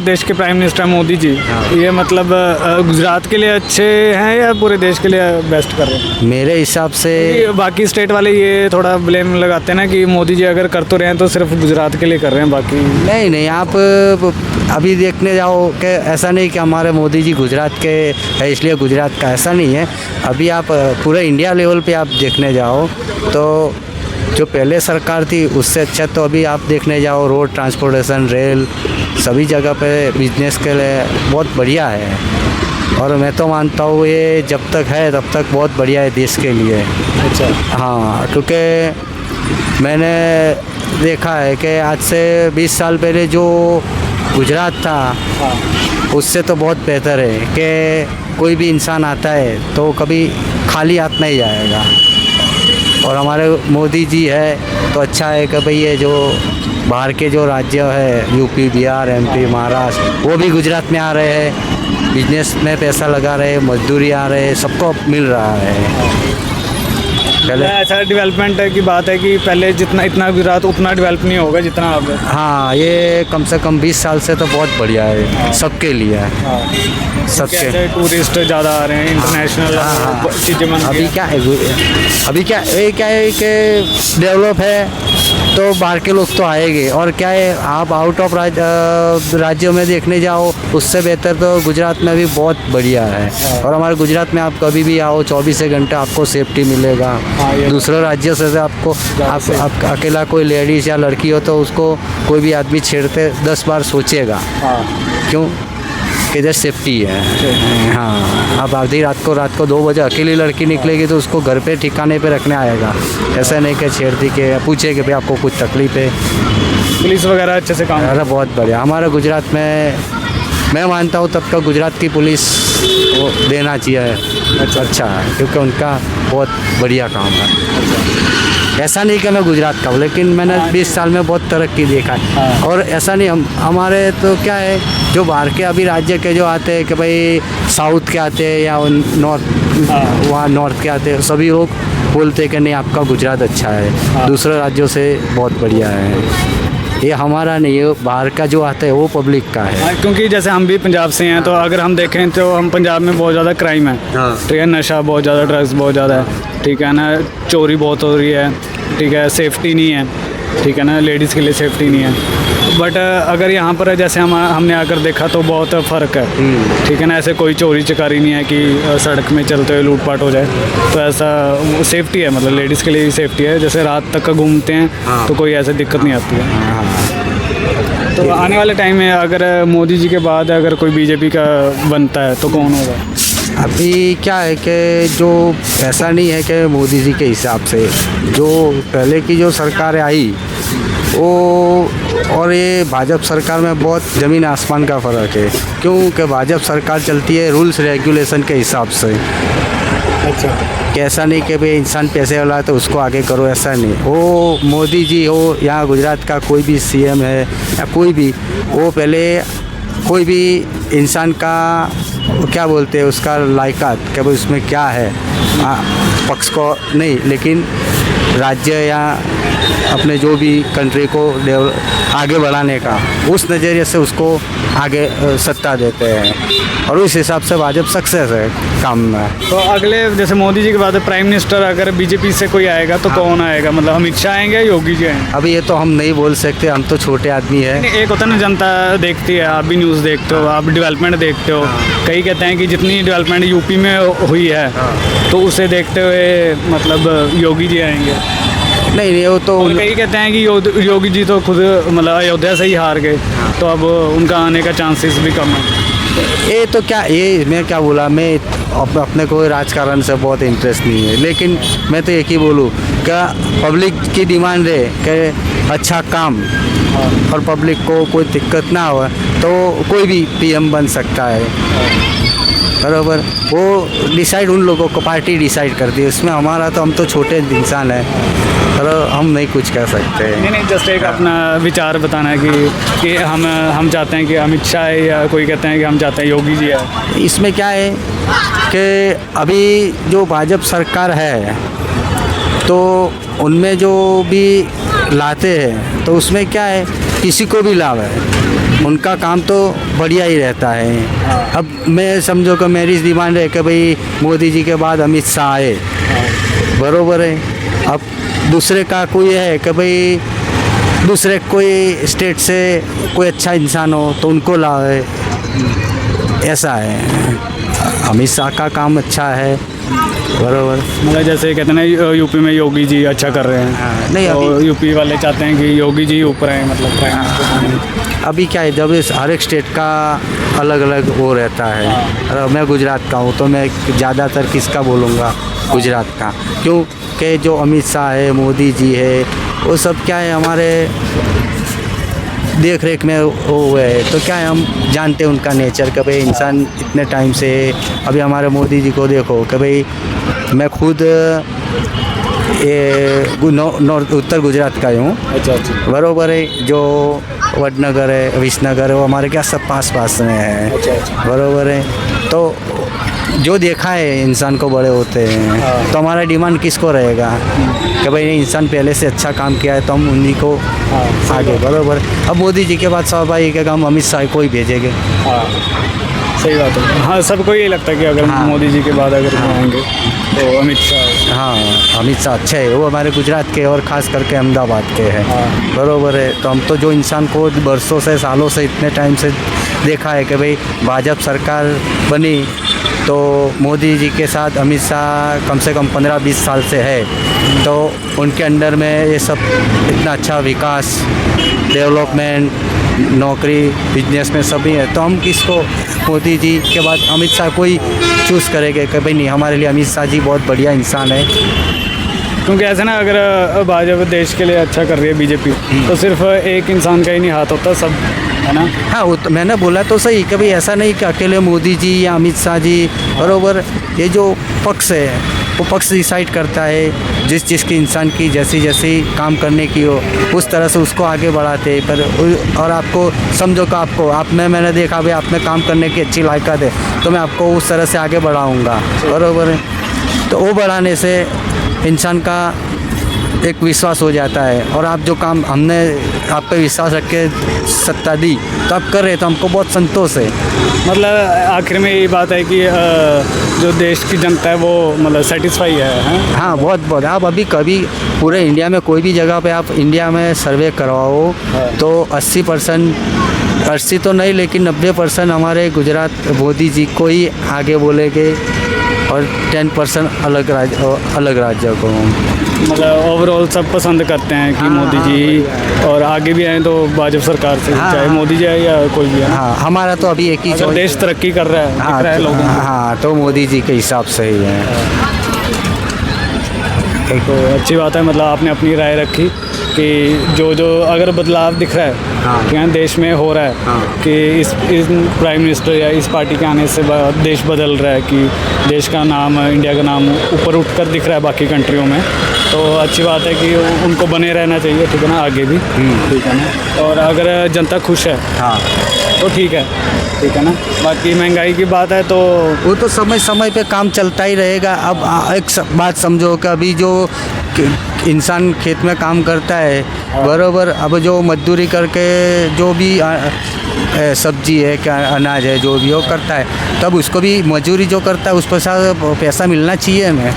देश के prime minister Modi ji, ये मतलब गुजरात के लिए अच्छे हैं या पूरे देश के लिए बेस्ट कर रहे हैं? मेरे हिसाब से बाकी स्टेट वाले ये थोड़ा ब्लेम लगाते हैं ना कि मोदी जी अगर कर तो रहे हैं तो सिर्फ गुजरात के लिए कर रहे हैं, बाकी नहीं, आप अभी देखने जाओ कि ऐसा नहीं कि हमारे मोदी जी गुजरात के है इसलिए गुजरात का, ऐसा नहीं है। अभी आप पूरे इंडिया लेवल पे आप देखने जाओ तो जो पहले सरकार थी उससे अच्छा तो अभी आप देखने जाओ रोड ट्रांसपोर्टेशन, रेल, सभी जगह पे बिजनेस के लिए बहुत बढ़िया है। और मैं तो मानता हूँ ये जब तक है तब तक बहुत बढ़िया है देश के लिए। अच्छा। हाँ, क्योंकि मैंने देखा है कि आज से 20 साल पहले जो गुजरात था उससे तो बहुत बेहतर है कि कोई भी इंसान आता है तो कभी खाली हाथ नहीं जाएगा। और हमारे मोदी जी है तो अच्छा है कि भाई ये जो बाहर के जो राज्य है यूपी, बिहार, एमपी, महाराष्ट्र, वो भी गुजरात में आ रहे हैं, बिजनेस में पैसा लगा रहे हैं, मजदूरी आ रहे हैं, सबको मिल रहा है। पहले ऐसा डेवलपमेंट की बात है कि पहले जितना इतना गुजरात उतना डेवलप नहीं होगा जितना अब है। हाँ, ये कम से कम 20 साल से तो बहुत बढ़िया है सबके लिए। सबके टूरिस्ट ज़्यादा आ रहे हैं, इंटरनेशनल चीज़ें बन अभी क्या है, ये क्या है कि डेवलप है तो बाहर के लोग तो आएंगे। और क्या है, आप आउट ऑफ राज्यों में देखने जाओ उससे बेहतर तो गुजरात में भी बहुत बढ़िया है। और हमारे गुजरात में आप कभी भी आओ 24 घंटे आपको सेफ्टी मिलेगा। दूसरे राज्यों से आपको आप अकेला कोई लेडीज़ या लड़की हो तो उसको कोई भी आदमी छेड़ते 10 बार सोचेगा। क्यों? कि इधर सेफ्टी है। हाँ, अब आधी रात को 2 बजे अकेली लड़की निकलेगी तो उसको घर पे ठिकाने पे रखने आएगा। ऐसा नहीं कि छेड़ती के पूछे कि भाई आपको कुछ तकलीफ है। पुलिस वगैरह अच्छे से काम अरे बहुत बढ़िया हमारे गुजरात में, मैं मानता हूँ तब तक गुजरात की पुलिस को देना चाहिए। अच्छा है क्योंकि उनका बहुत बढ़िया काम है। ऐसा नहीं कि मैं गुजरात का हूँ, लेकिन मैंने 20 साल में बहुत तरक्की देखा है। और ऐसा नहीं हमारे तो क्या है, जो बाहर के अभी राज्य के जो आते हैं कि भाई साउथ के आते हैं या वहाँ नॉर्थ के आते हैं, सभी लोग बोलते हैं कि नहीं आपका गुजरात अच्छा है, दूसरे राज्यों से बहुत बढ़िया है। ये हमारा नहीं है, बाहर का जो आता है वो पब्लिक का है। क्योंकि जैसे हम भी पंजाब से हैं तो अगर हम देखें तो हम पंजाब में बहुत ज़्यादा क्राइम है। ठीक है, नशा बहुत ज़्यादा, ड्रग्स बहुत ज़्यादा है। ठीक है ना, चोरी बहुत हो रही है। ठीक है, सेफ्टी नहीं है। ठीक है ना, लेडीज़ के लिए सेफ्टी नहीं है। बट अगर यहाँ पर जैसे हमने आकर देखा तो बहुत फ़र्क है। ठीक है ना, ऐसे कोई चोरी चकारी नहीं है कि सड़क में चलते हुए लूटपाट हो जाए। तो ऐसा सेफ्टी है, मतलब लेडीज़ के लिए भी सेफ्टी है। जैसे रात तक का घूमते हैं तो कोई ऐसी दिक्कत नहीं आती है। तो आने वाले टाइम में अगर मोदी जी के बाद अगर कोई बीजेपी का बनता है तो कौन होगा? अभी क्या है कि जो ऐसा नहीं है कि मोदी जी के हिसाब से जो पहले की जो सरकार आई वो और ये भाजपा सरकार में बहुत ज़मीन आसमान का फ़र्क है। क्योंकि भाजपा सरकार चलती है रूल्स रेगुलेशन के हिसाब से। अच्छा, कि ऐसा नहीं कि भाई इंसान पैसे वाला है तो उसको आगे करो, ऐसा नहीं। वो मोदी जी हो या गुजरात का कोई भी सीएम है या कोई भी, वो पहले कोई भी इंसान का क्या बोलते हैं उसका लायकात कि भाई उसमें क्या है, पक्ष को नहीं लेकिन राज्य या अपने जो भी कंट्री को आगे बढ़ाने का उस नज़रिए से उसको आगे सत्ता देते हैं। और उस हिसाब से भाजपा सक्सेस है काम में। तो अगले जैसे मोदी जी के बाद प्राइम मिनिस्टर अगर बीजेपी से कोई आएगा तो कौन आएगा? मतलब अमित शाह आएंगे या योगी जी आएंगे? अभी ये तो हम नहीं बोल सकते, हम तो छोटे आदमी हैं। एक होता है ना, जनता देखती है, आप भी न्यूज़ देखते हो, आप डेवलपमेंट देखते हो। कई कहते हैं कि जितनी डेवलपमेंट यूपी में हुई है तो उसे देखते हुए मतलब योगी जी आएंगे। नहीं, वो तो कई कहते हैं कि योगी जी तो खुद मतलब अयोध्या से ही हार गए, तो अब उनका आने का चांसेस भी कम है। ये तो क्या, ये मैं क्या बोला, मैं अपने को राजकारण से बहुत इंटरेस्ट नहीं है, लेकिन मैं तो एक ही बोलूँ क्या पब्लिक की डिमांड है कि अच्छा काम और पब्लिक को कोई दिक्कत ना हो तो कोई भी पीएम बन सकता है। बराबर, वो डिसाइड उन लोगों को पार्टी डिसाइड करती है, इसमें हमारा तो हम तो छोटे इंसान हैं, पर हम नहीं कुछ कर सकते। नहीं, जस्ट एक अपना विचार बताना है कि हम चाहते हैं कि अमित शाह है या कोई कहते हैं कि हम चाहते हैं योगी जी है। इसमें क्या है कि अभी जो भाजपा सरकार है तो उनमें जो भी लाते हैं तो उसमें क्या है, किसी को भी लाभ है। उनका काम तो बढ़िया ही रहता है। अब मैं समझो कि मेरी डिमांड है कि भाई मोदी जी के बाद अमित शाह आए, बरोबर है। अब दूसरे का कोई है कि भाई दूसरे कोई स्टेट से कोई अच्छा इंसान हो तो उनको लाए, ऐसा है। अमित शाह का काम अच्छा है, बरोबर। मतलब जैसे कहते हैं ना यूपी में योगी जी अच्छा कर रहे हैं, नहीं, तो यूपी वाले चाहते हैं कि योगी जी ऊपर आए, मतलब प्राइम मिनिस्टर। अभी क्या है, जब हर एक स्टेट का अलग अलग वो रहता है। अगर मैं गुजरात का हूँ तो मैं ज़्यादातर किसका बोलूँगा, गुजरात का। क्यों कि जो अमित शाह है, मोदी जी है, वो सब क्या है हमारे देख रेख में वो है। तो क्या है, हम जानते हैं उनका नेचर कि भाई इंसान इतने टाइम से, अभी हमारे मोदी जी को देखो कि भाई मैं खुद नॉर्थ उत्तर गुजरात का ही हूँ, अच्छा अच्छा, बरोबर है। जो वडनगर है, विसनगर है, वो हमारे क्या सब पास पास में है, अच्छा अच्छा। बरोबर है। तो जो देखा है इंसान को बड़े होते हैं, तो हमारा डिमांड किसको रहेगा कि भाई इंसान पहले से अच्छा काम किया है तो हम उन्हीं को आगे, बरोबर। अब मोदी जी के बाद स्वाभाविक है कि हम अमित शाह को ही भेजेंगे। हाँ सही बात है। हाँ, सबको यही लगता है कि अगर मोदी जी के बाद अगर आएंगे तो अमित शाह। हाँ, अमित शाह अच्छे है, वो हमारे गुजरात के और ख़ास करके अहमदाबाद के हैं, बरोबर है। तो हम तो जो इंसान को बरसों से, सालों से, इतने टाइम से देखा है कि भाई भाजपा सरकार बनी तो मोदी जी के साथ अमित शाह कम से कम 15-20 साल से है, तो उनके अंडर में ये सब इतना अच्छा विकास, डेवलपमेंट, नौकरी, बिजनेस में सभी है। तो हम किसको, मोदी जी के बाद अमित शाह को ही चूज़ करेंगे कि भाई नहीं, हमारे लिए अमित शाह जी बहुत बढ़िया इंसान है। क्योंकि ऐसा ना, अगर भाजपा देश के लिए अच्छा कर रही है बीजेपी, तो सिर्फ एक इंसान का ही नहीं हाथ होता, सब है ना। हाँ, वो तो मैंने बोला तो सही कि भाई ऐसा नहीं कि अकेले मोदी जी या अमित शाह जी, बरोबर। ये जो पक्ष है वो पक्ष डिसाइड करता है, जिस जिसकी इंसान की जैसी जैसी काम करने की हो उस तरह से उसको आगे बढ़ाते हैं। पर और आपको समझो कि आप में मैंने देखा भाई आप में काम करने की अच्छी लायकात है तो मैं आपको उस तरह से आगे बढ़ाऊँगा, बरोबर है। तो वो बढ़ाने से इंसान का एक विश्वास हो जाता है, और आप जो काम हमने आप पे विश्वास रख के सत्ता दी तो आप कर रहे, तो हमको बहुत संतोष है। मतलब आखिर में यही बात है कि जो देश की जनता है वो मतलब सेटिस्फाई है। हाँ, बहुत बहुत। आप अभी कभी पूरे इंडिया में कोई भी जगह पे आप इंडिया में सर्वे करवाओ तो 80% तो नहीं लेकिन 90% हमारे गुजरात मोदी जी को ही आगे बोलेंगे और 10% अलग राज्यों को। मतलब ओवरऑल सब पसंद करते हैं कि मोदी जी और आगे भी आए तो भाजपा सरकार से, चाहे मोदी जी आए या कोई भी है। हाँ, हमारा तो अभी एक ही अगर देश तरक्की कर रहा है, दिख रहा है लोगों को। हाँ, तो मोदी जी के हिसाब से ही है। तो अच्छी बात है, मतलब आपने अपनी राय रखी कि जो जो अगर बदलाव दिख रहा है कि यहाँ देश में हो रहा है कि इस प्राइम मिनिस्टर या इस पार्टी के आने से देश बदल रहा है, कि देश का नाम, इंडिया का नाम ऊपर उठकर दिख रहा है बाकी कंट्रियों में, तो अच्छी बात है कि उनको बने रहना चाहिए, ठीक है ना, आगे भी, ठीक है ना। और अगर जनता खुश है तो ठीक है ना। बाकी महंगाई की बात है तो वो तो समय समय पे काम चलता ही रहेगा। अब एक बात समझो कि अभी जो इंसान खेत में काम करता है, बरोबर, अब जो मजदूरी करके जो भी सब्जी है, क्या अनाज है, जो भी वो करता है, तब उसको भी मजदूरी जो करता है उस पर पैसा मिलना चाहिए हमें।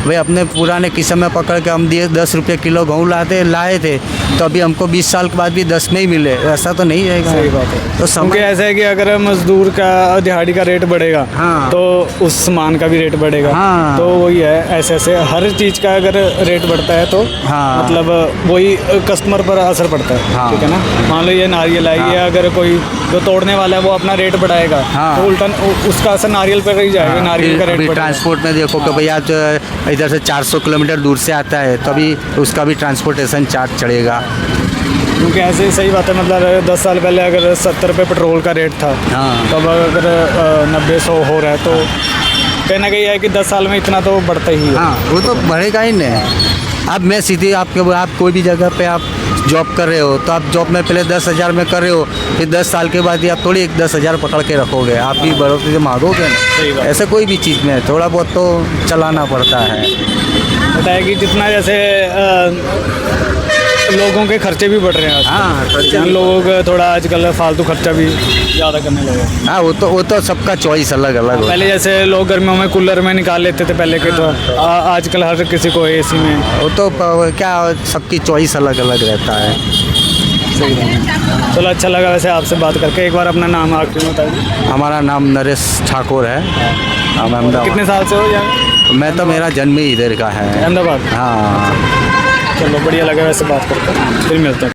भाई अपने पुराने किस्से में पकड़ के हम 10 रुपये किलो गेहूँ लाए थे तो अभी हमको 20 साल के बाद भी 10 में ही मिले, ऐसा तो नहीं रहेगा। सही बात है। तो क्योंकि ऐसा है कि अगर मजदूर का, दिहाड़ी का रेट बढ़ेगा तो उस सामान का भी रेट बढ़ेगा। तो वही है, ऐसे ऐसे हर चीज़ का अगर रेट बढ़ता है तो मतलब वही कस्टमर पर असर पड़ता है, ठीक है ना। मान लो ये नारियल है, ये अगर कोई जो तोड़ने वाला है वो अपना रेट बढ़ाएगा तो उल्टा उसका असर नारियल पर ही जाएगा, नारियल का रेट बढ़ेगा। ट्रांसपोर्ट में देखो कि भैया इधर से 400 किलोमीटर दूर से आता है तो अभी उसका भी ट्रांसपोर्टेशन चार्ज चढ़ेगा। क्योंकि ऐसे ही सही बात है, मतलब 10 साल पहले अगर 70 रुपये पेट्रोल का रेट था तो अब अगर 90-100 हो रहा है तो कहीं ना कहीं है कि 10 साल में इतना तो बढ़ता ही है। हाँ, वो तो बढ़ेगा ही नहीं। अब मैं सीधे आप कोई भी जगह पे आप जॉब कर रहे हो तो आप जॉब में पहले 10,000 में कर रहे हो, फिर 10 साल के बाद ही आप थोड़ी 10,000 पकड़ के रखोगे, आप भी बढ़ोतरी से मांगोगे ना। ऐसे कोई भी चीज़ में थोड़ा बहुत तो चलाना पड़ता है। बताया कि जितना जैसे लोगों के खर्चे भी बढ़ रहे हैं हाँ, खर्चे आजकल। भी लोगों का थोड़ा आजकल फालतू खर्चा भी ज़्यादा करने लगे। हाँ, वो तो सबका चॉइस अलग अलग होता पहले जैसे लोग गर्मियों में कूलर में निकाल लेते थे पहले के, तो आजकल हर किसी को एसी में। है। वो तो क्या सबकी चॉइस अलग अलग रहता है। सही है। चलो अच्छा लगा वैसे आपसे बात करके। एक बार अपना नाम आखिर में बताइए। हमारा नाम नरेश ठाकुर है। हम अहमदाबाद। कितने साल से हो यहाँ? मैं तो मेरा जन्म ही इधर का है। अहमदाबाद। हाँ। चलो बढ़िया लगा वैसे बात करके, फिर मिलते हैं।